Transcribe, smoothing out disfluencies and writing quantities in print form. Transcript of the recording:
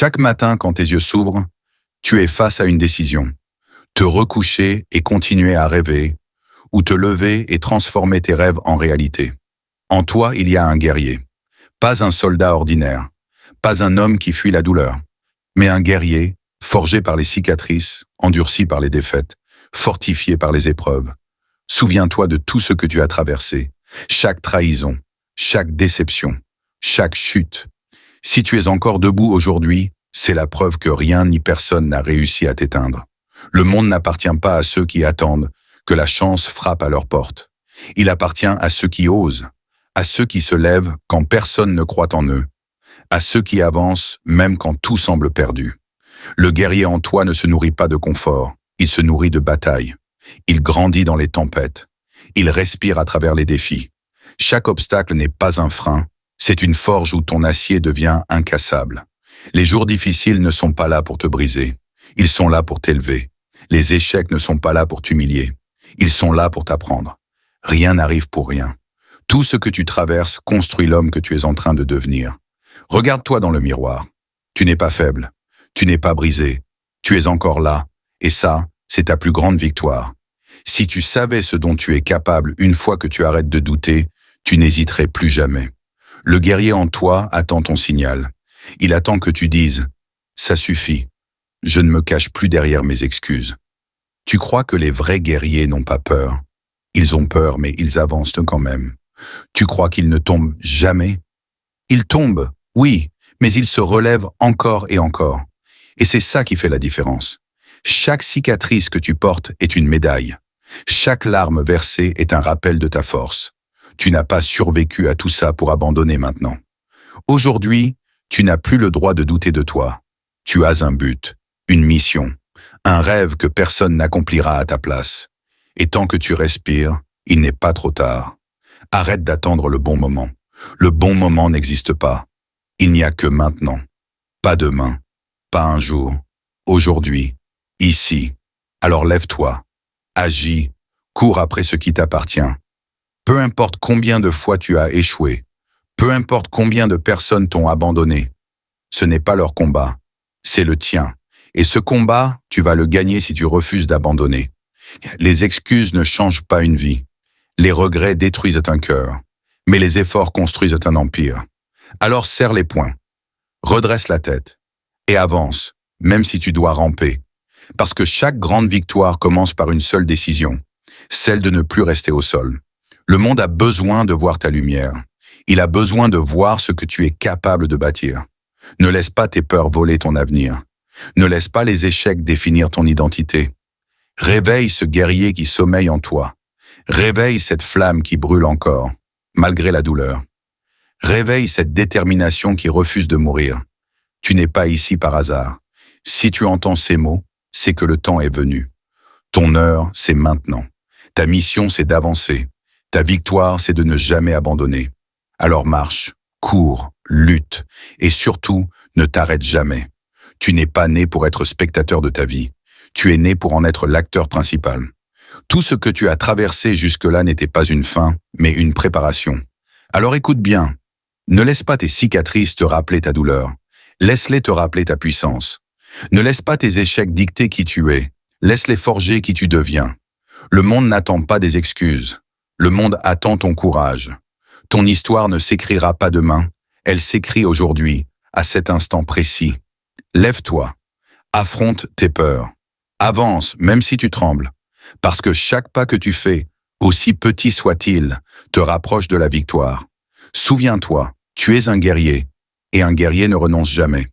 Chaque matin, quand tes yeux s'ouvrent, tu es face à une décision. Te recoucher et continuer à rêver, ou te lever et transformer tes rêves en réalité. En toi, il y a un guerrier. Pas un soldat ordinaire, pas un homme qui fuit la douleur, mais un guerrier, forgé par les cicatrices, endurci par les défaites, fortifié par les épreuves. Souviens-toi de tout ce que tu as traversé, chaque trahison, chaque déception, chaque chute. Si tu es encore debout aujourd'hui, c'est la preuve que rien ni personne n'a réussi à t'éteindre. Le monde n'appartient pas à ceux qui attendent que la chance frappe à leur porte. Il appartient à ceux qui osent, à ceux qui se lèvent quand personne ne croit en eux, à ceux qui avancent même quand tout semble perdu. Le guerrier en toi ne se nourrit pas de confort, il se nourrit de bataille. Il grandit dans les tempêtes. Il respire à travers les défis. Chaque obstacle n'est pas un frein, c'est une forge où ton acier devient incassable. Les jours difficiles ne sont pas là pour te briser, ils sont là pour t'élever. Les échecs ne sont pas là pour t'humilier, ils sont là pour t'apprendre. Rien n'arrive pour rien. Tout ce que tu traverses construit l'homme que tu es en train de devenir. Regarde-toi dans le miroir. Tu n'es pas faible, tu n'es pas brisé, tu es encore là, et ça, c'est ta plus grande victoire. Si tu savais ce dont tu es capable une fois que tu arrêtes de douter, tu n'hésiterais plus jamais. Le guerrier en toi attend ton signal. Il attend que tu dises « ça suffit, je ne me cache plus derrière mes excuses ». Tu crois que les vrais guerriers n'ont pas peur. Ils ont peur, mais ils avancent quand même. Tu crois qu'ils ne tombent jamais? Ils tombent, oui, mais ils se relèvent encore et encore. Et c'est ça qui fait la différence. Chaque cicatrice que tu portes est une médaille. Chaque larme versée est un rappel de ta force. Tu n'as pas survécu à tout ça pour abandonner maintenant. Aujourd'hui, tu n'as plus le droit de douter de toi. Tu as un but, une mission, un rêve que personne n'accomplira à ta place. Et tant que tu respires, il n'est pas trop tard. Arrête d'attendre le bon moment. Le bon moment n'existe pas. Il n'y a que maintenant. Pas demain, pas un jour. Aujourd'hui, ici. Alors lève-toi, agis, cours après ce qui t'appartient. Peu importe combien de fois tu as échoué, peu importe combien de personnes t'ont abandonné, ce n'est pas leur combat, c'est le tien. Et ce combat, tu vas le gagner si tu refuses d'abandonner. Les excuses ne changent pas une vie. Les regrets détruisent un cœur, mais les efforts construisent un empire. Alors serre les poings, redresse la tête et avance, même si tu dois ramper. Parce que chaque grande victoire commence par une seule décision, celle de ne plus rester au sol. Le monde a besoin de voir ta lumière. Il a besoin de voir ce que tu es capable de bâtir. Ne laisse pas tes peurs voler ton avenir. Ne laisse pas les échecs définir ton identité. Réveille ce guerrier qui sommeille en toi. Réveille cette flamme qui brûle encore, malgré la douleur. Réveille cette détermination qui refuse de mourir. Tu n'es pas ici par hasard. Si tu entends ces mots, c'est que le temps est venu. Ton heure, c'est maintenant. Ta mission, c'est d'avancer. Ta victoire, c'est de ne jamais abandonner. Alors marche, cours, lutte, et surtout, ne t'arrête jamais. Tu n'es pas né pour être spectateur de ta vie. Tu es né pour en être l'acteur principal. Tout ce que tu as traversé jusque-là n'était pas une fin, mais une préparation. Alors écoute bien. Ne laisse pas tes cicatrices te rappeler ta douleur. Laisse-les te rappeler ta puissance. Ne laisse pas tes échecs dicter qui tu es. Laisse-les forger qui tu deviens. Le monde n'attend pas des excuses. Le monde attend ton courage. Ton histoire ne s'écrira pas demain. Elle s'écrit aujourd'hui, à cet instant précis. Lève-toi. Affronte tes peurs. Avance, même si tu trembles. Parce que chaque pas que tu fais, aussi petit soit-il, te rapproche de la victoire. Souviens-toi, tu es un guerrier, et un guerrier ne renonce jamais.